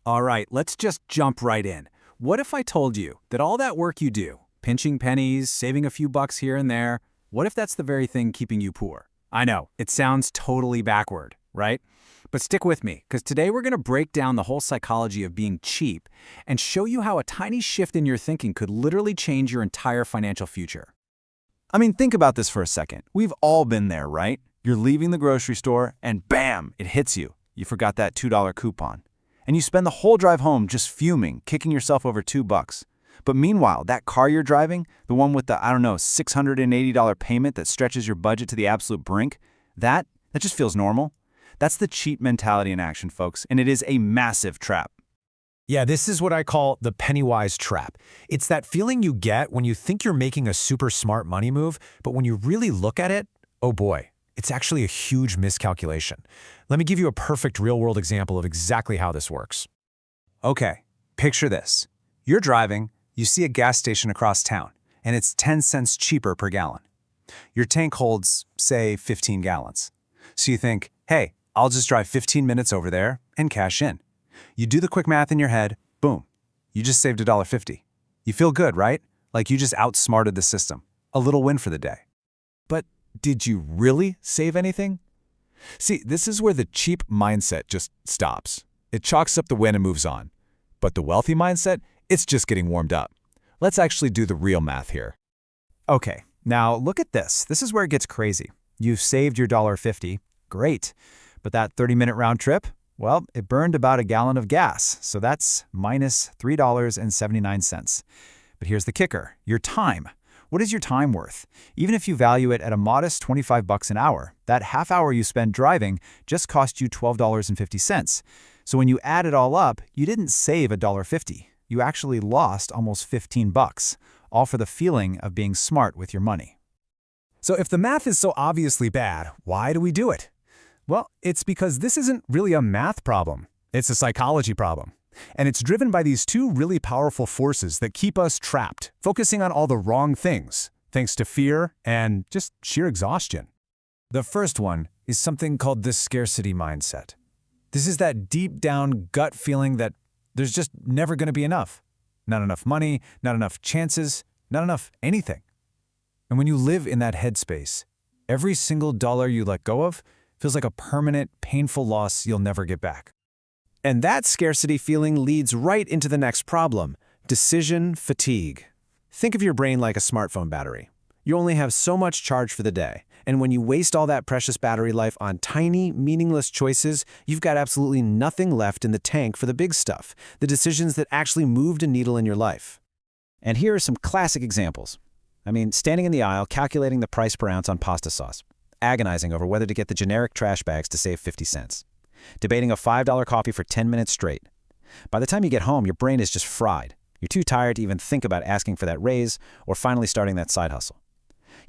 All right, let's just jump right in. What if I told you that all that work you do, pinching pennies, saving a few bucks here and there, what if that's the very thing keeping you poor? I know, it sounds totally backward, right? But stick with me, because today we're going to break down the whole psychology of being cheap and show you how a tiny shift in your thinking could literally change your entire financial future. I mean, think about this for a second. We've all been there, right? You're leaving the grocery store and bam, it hits you. You forgot that $2 coupon. And you spend the whole drive home just fuming, kicking yourself over $2. But meanwhile, that car you're driving, the one with the, $680 payment that stretches your budget to the absolute brink, that just feels normal. That's the cheap mentality in action, folks, and it is a massive trap. Yeah, this is what I call the penny-wise trap. It's that feeling you get when you think you're making a super smart money move, but when you really look at it, oh boy, it's actually a huge miscalculation. Let me give you a perfect real-world example of exactly how this works. Okay, picture this. You're driving, you see a gas station across town, and it's 10 cents cheaper per gallon. Your tank holds, say, 15 gallons. So you think, hey, I'll just drive 15 minutes over there and cash in. You do the quick math in your head, boom, you just saved $1.50. You feel good, right? Like you just outsmarted the system. A little win for the day. But did you really save anything? See, this is where the cheap mindset just stops. It chalks up the win and moves on. But the wealthy mindset, it's just getting warmed up. Let's actually do the real math here. Okay, now look at this. This is where it gets crazy. You've saved your $1.50. Great. But that 30-minute round trip? Well, it burned about a gallon of gas, so that's minus $3.79. But here's the kicker, your time. What is your time worth? Even if you value it at a modest $25 an hour, that half hour you spend driving just cost you $12.50. So when you add it all up, you didn't save $1.50. You actually lost almost $15, all for the feeling of being smart with your money. So if the math is so obviously bad, why do we do it? Well, it's because this isn't really a math problem. It's a psychology problem. And it's driven by these two really powerful forces that keep us trapped, focusing on all the wrong things, thanks to fear and just sheer exhaustion. The first one is something called the scarcity mindset. This is that deep down gut feeling that there's just never going to be enough. Not enough money, not enough chances, not enough anything. And when you live in that headspace, every single dollar you let go of feels like a permanent, painful loss you'll never get back. And that scarcity feeling leads right into the next problem, decision fatigue. Think of your brain like a smartphone battery. You only have so much charge for the day, and when you waste all that precious battery life on tiny, meaningless choices, you've got absolutely nothing left in the tank for the big stuff, the decisions that actually moved a needle in your life. And here are some classic examples. Standing in the aisle, calculating the price per ounce on pasta sauce, agonizing over whether to get the generic trash bags to save 50 cents. Debating a $5 coffee for 10 minutes straight. By the time you get home, your brain is just fried. You're too tired to even think about asking for that raise or finally starting that side hustle.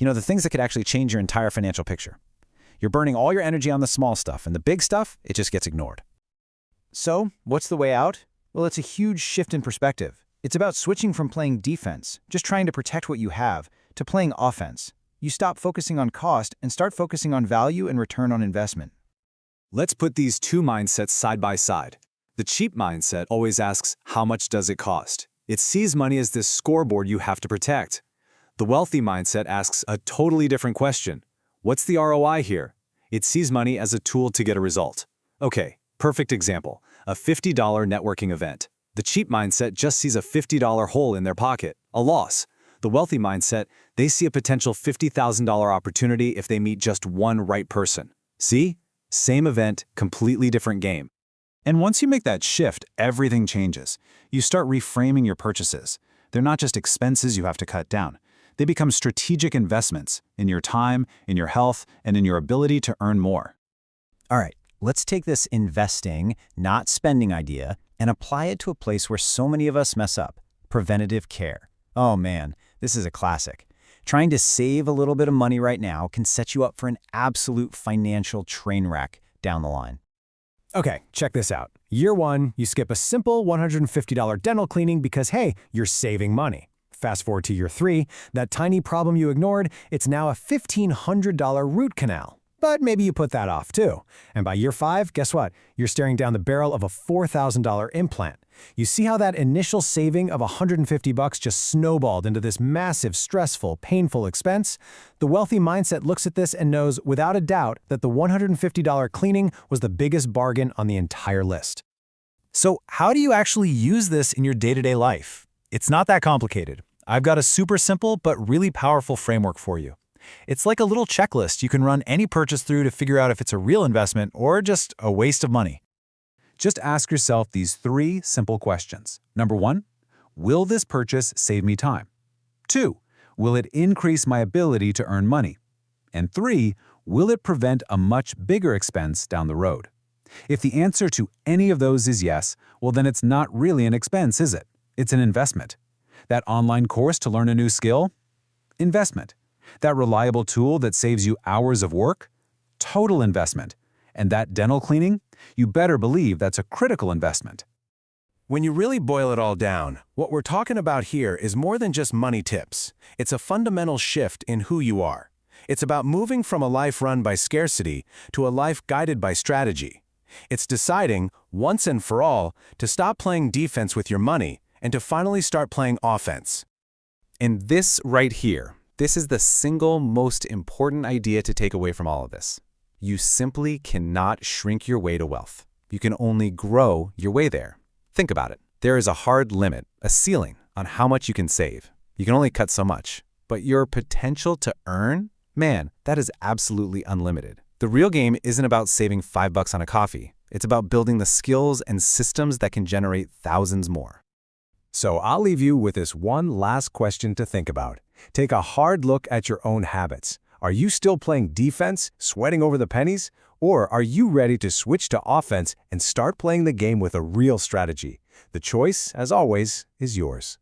The things that could actually change your entire financial picture. You're burning all your energy on the small stuff, and the big stuff, it just gets ignored. So, what's the way out? Well, it's a huge shift in perspective. It's about switching from playing defense, just trying to protect what you have, to playing offense. You stop focusing on cost and start focusing on value and return on investment. Let's put these two mindsets side by side. The cheap mindset always asks, how much does it cost? It sees money as this scoreboard you have to protect. The wealthy mindset asks a totally different question. What's the ROI here? It sees money as a tool to get a result. Okay, perfect example, a $50 networking event. The cheap mindset just sees a $50 hole in their pocket, a loss. The wealthy mindset, they see a potential $50,000 opportunity if they meet just one right person. See? Same event, completely different game. And once you make that shift, everything changes. You start reframing your purchases. They're not just expenses you have to cut down. They become strategic investments in your time, in your health, and in your ability to earn more. All right, let's take this investing, not spending idea and apply it to a place where so many of us mess up, preventative care. Oh man, this is a classic. Trying to save a little bit of money right now can set you up for an absolute financial train wreck down the line. Okay, check this out. Year one, you skip a simple $150 dental cleaning because, hey, you're saving money. Fast forward to year three, that tiny problem you ignored, it's now a $1,500 root canal. But maybe you put that off too. And by year 5, guess what? You're staring down the barrel of a $4,000 implant. You see how that initial saving of $150 just snowballed into this massive, stressful, painful expense? The wealthy mindset looks at this and knows without a doubt that the $150 cleaning was the biggest bargain on the entire list. So how do you actually use this in your day-to-day life? It's not that complicated. I've got a super simple but really powerful framework for you. It's like a little checklist you can run any purchase through to figure out if it's a real investment or just a waste of money. Just ask yourself these 3 simple questions. Number 1, will this purchase save me time? 2, will it increase my ability to earn money? And 3, will it prevent a much bigger expense down the road? If the answer to any of those is yes, well then it's not really an expense, is it? It's an investment. That online course to learn a new skill? Investment. That reliable tool that saves you hours of work? Total investment. And that dental cleaning? You better believe that's a critical investment. When you really boil it all down, what we're talking about here is more than just money tips. It's a fundamental shift in who you are. It's about moving from a life run by scarcity to a life guided by strategy. It's deciding, once and for all, to stop playing defense with your money and to finally start playing offense. And this right here, this is the single most important idea to take away from all of this. You simply cannot shrink your way to wealth. You can only grow your way there. Think about it. There is a hard limit, a ceiling, on how much you can save. You can only cut so much. But your potential to earn? Man, that is absolutely unlimited. The real game isn't about saving $5 on a coffee. It's about building the skills and systems that can generate thousands more. So I'll leave you with this one last question to think about. Take a hard look at your own habits. Are you still playing defense, sweating over the pennies? Or are you ready to switch to offense and start playing the game with a real strategy? The choice, as always, is yours.